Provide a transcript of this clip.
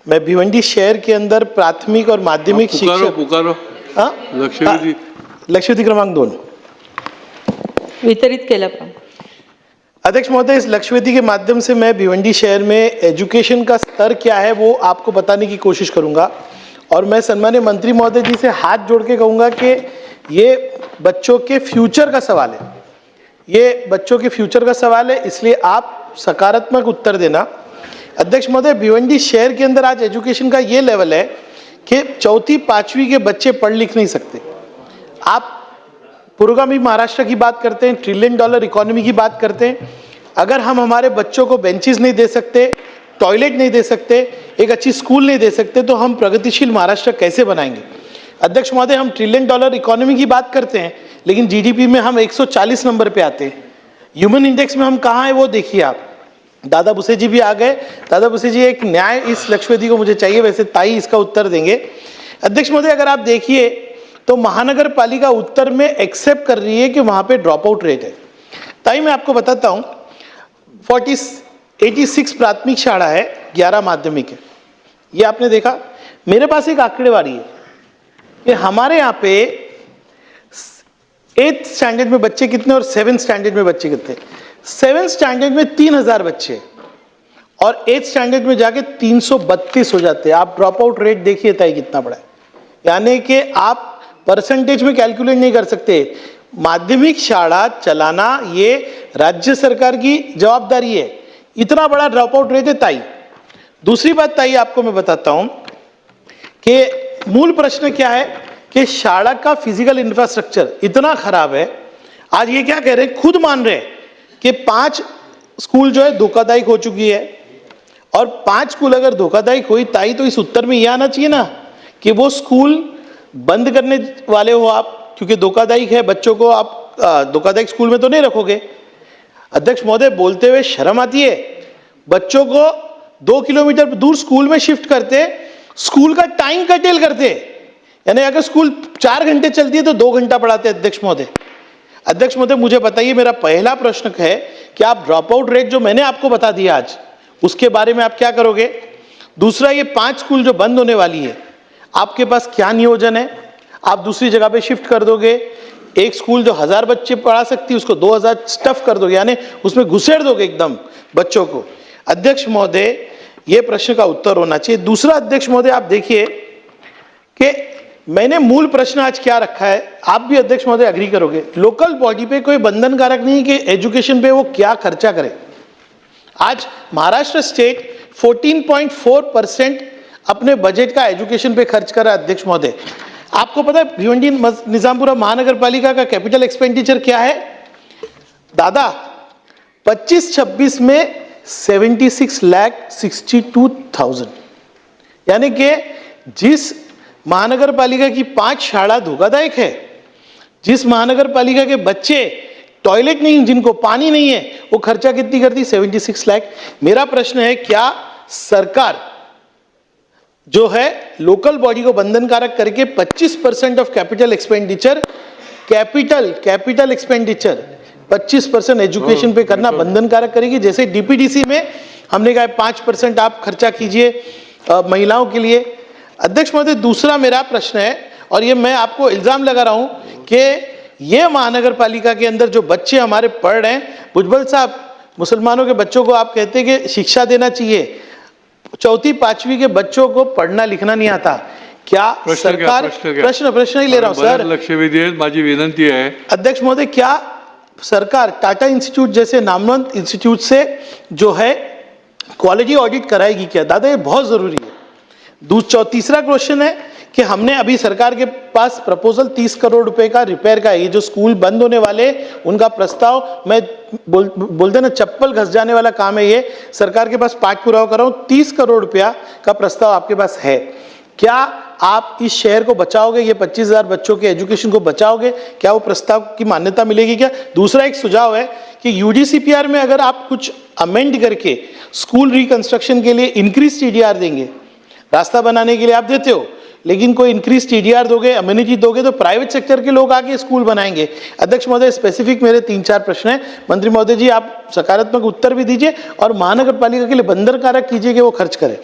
मैं भिवंडी शहर के अंदर प्राथमिक और माध्यमिक शिक्षा पुकारो लक्षवेधी क्रमांक 2 वितरित केलं पण. अध्यक्ष महोदय, इस लक्षवेधी के माध्यम से मैं भिवंडी शहर में एजुकेशन का स्तर क्या है वो आपको बताने की कोशिश करूंगा और मैं सम्माननीय मंत्री महोदय जी से हाथ जोड़ के कहूंगा कि ये बच्चों के फ्यूचर का सवाल है, ये बच्चों के फ्यूचर का सवाल है, इसलिए आप सकारात्मक उत्तर देना। अध्यक्ष महोदय, भिवंडी शहर के अंदर आज एजुकेशन का ये लेवल है कि चौथी पांचवी के बच्चे पढ़ लिख नहीं सकते। आप पुरोगामी महाराष्ट्र की बात करते हैं, $1 ट्रिलियन इकोनॉमी की बात करते हैं, अगर हम हमारे बच्चों को बेंचेस नहीं दे सकते, टॉयलेट नहीं दे सकते, एक अच्छी स्कूल नहीं दे सकते, तो हम प्रगतिशील महाराष्ट्र कैसे बनाएंगे। अध्यक्ष महोदय, हम $1 ट्रिलियन इकोनॉमी की बात करते हैं, लेकिन जीडीपी में हम 140 नंबर पे आते हैं। ह्यूमन इंडेक्स में हम कहाँ हैं वो देखिए आप। दादा भुसे जी भी आ गए। दादा भुसे जी, एक न्याय इस लक्षवेधी को मुझे चाहिए, वैसे ताई इसका उत्तर देंगे। अध्यक्ष महोदय, अगर आप देखिए तो महानगर पालिका उत्तर में एक्सेप्ट कर रही है कि वहां पे ड्रॉप आउट रेट है। ताई मैं आपको बताता हूं, 86 प्राथमिक शाला है, 11 माध्यमिक है। ये आपने देखा, मेरे पास एक आंकड़ेवारी है कि हमारे यहाँ पे 8th स्टैंडर्ड में बच्चे कितने और 7th स्टैंडर्ड में बच्चे कितने। 7th स्टैंडर्ड में 3000 बच्चे और 8th स्टैंडर्ड में जाके 332 हो जाते हैं। आप ड्रॉप आउट रेट देखिए ताई कितना बड़ा है, यानी कि आप परसेंटेज में कैलकुलेट नहीं कर सकते। माध्यमिक शाला चलाना ये राज्य सरकार की जवाबदारी है, इतना बड़ा ड्रॉप आउट रेट है ताई। दूसरी बात ताई आपको मैं बताता हूं कि मूल प्रश्न क्या है कि शाला का फिजिकल इंफ्रास्ट्रक्चर इतना खराब है। आज ये क्या कह रहे हैं, खुद मान रहे हैं कि 5 स्कूल जो है धोखादायक हो चुकी है, और 5 स्कूल अगर धोखादायक हुई ताई, तो इस उत्तर में यह आना चाहिए ना कि वो स्कूल बंद करने वाले हो आप, क्योंकि धोखादायक है, बच्चों को आप धोखादायक स्कूल में तो नहीं रखोगे। अध्यक्ष महोदय, बोलते हुए शर्म आती है। बच्चों को 2 किलोमीटर दूर स्कूल में शिफ्ट करते, स्कूल का टाइम कर्टेल करते, यानी अगर स्कूल 4 घंटे चलती है तो 2 घंटा पढ़ाते। अध्यक्ष महोदय, अध्यक्ष महोदय, मुझे बताइए, मेरा पहला प्रश्न है कि आप ड्रॉप आउट रेट जो मैंने आपको बता दिया आज, उसके बारे में आप क्या करोगे। दूसरा, ये 5 स्कूल जो बंद होने वाली है, आपके पास क्या नियोजन है। आप दूसरी जगह पे शिफ्ट कर दोगे, एक स्कूल जो 1000 बच्चे पढ़ा सकती है उसको 2000 स्टफ कर दोगे, यानी उसमें घुसेड़ दोगे एकदम बच्चों को। अध्यक्ष महोदय, ये प्रश्न का उत्तर होना चाहिए। दूसरा अध्यक्ष महोदय, आप देखिए कि मैंने मूल प्रश्न आज क्या रखा है, आप भी अध्यक्ष महोदय अग्री करोगे, लोकल बॉडी पे कोई बंधनकारक नहीं कि एजुकेशन पे वो क्या खर्चा करे। आज महाराष्ट्र स्टेट 14.4% अपने बजट का एजुकेशन पे खर्च कर रहा है। अध्यक्ष महोदय, आपको पता है भिवंडी निजामपुरा महानगर पालिका का कैपिटल एक्सपेंडिचर क्या है दादा, 25-26 में 76,62,000, यानी कि जिस महानगर पालिका की 5 शाला धोखादायक है, जिस महानगर पालिका के बच्चे टॉयलेट नहीं, जिनको पानी नहीं है, वो खर्चा कितनी करती, 76 लाख। मेरा प्रश्न है, क्या सरकार जो है लोकल बॉडी को बंधनकारक करके 25% of capital expenditure, capital expenditure 25% education पे करना बंधनकारक करेगी, जैसे डीपीडीसी में हमने कहा 5% आप खर्चा कीजिए महिलाओं के लिए। अध्यक्ष महोदय, दूसरा मेरा प्रश्न है, और ये मैं आपको इल्जाम लगा रहा हूं कि ये महानगर पालिका के अंदर जो बच्चे हमारे पढ़ रहे हैं, भुजबल साहब, मुसलमानों के बच्चों को आप कहते हैं कि शिक्षा देना चाहिए, चौथी पांचवी के बच्चों को पढ़ना लिखना नहीं आता। क्या सरकार, प्रश्न ही ले रहा हूं सर, लक्षवेधी माझी विनंती है अध्यक्ष महोदय, क्या सरकार टाटा इंस्टीट्यूट जैसे नामवंत इंस्टीट्यूट से जो है क्वालिटी ऑडिट कराएगी क्या। दादा, ये बहुत जरूरी है। तीसरा क्वेश्चन है कि हमने अभी सरकार के पास प्रपोजल 30 करोड़ रुपए का रिपेयर का है, ये जो स्कूल बंद होने वाले उनका प्रस्ताव, मैं बोलते ना चप्पल घस जाने वाला काम है, ये सरकार के पास पाठ पुरावा कर रहा हूं, 30 करोड़ रुपया का प्रस्ताव आपके पास है। क्या आप इस शहर को बचाओगे, ये 25,000 बच्चों के एजुकेशन को बचाओगे, क्या वो प्रस्ताव की मान्यता मिलेगी क्या। दूसरा एक सुझाव है कि यूडीसीपीआर में अगर आप कुछ अमेंड करके स्कूल रिकंस्ट्रक्शन के लिए इंक्रीज टीडीआर देंगे, रास्ता बनाने के लिए आप देते हो, लेकिन कोई इंक्रीज टीडीआर दोगे, अम्यूनिटी दोगे, तो प्राइवेट सेक्टर के लोग आके स्कूल बनाएंगे। अध्यक्ष महोदय, स्पेसिफिक मेरे 3-4 प्रश्न हैं। मंत्री महोदय जी, आप सकारात्मक उत्तर भी दीजिए और महानगर पालिका के लिए बंधनकारक कीजिए कि वो खर्च करे।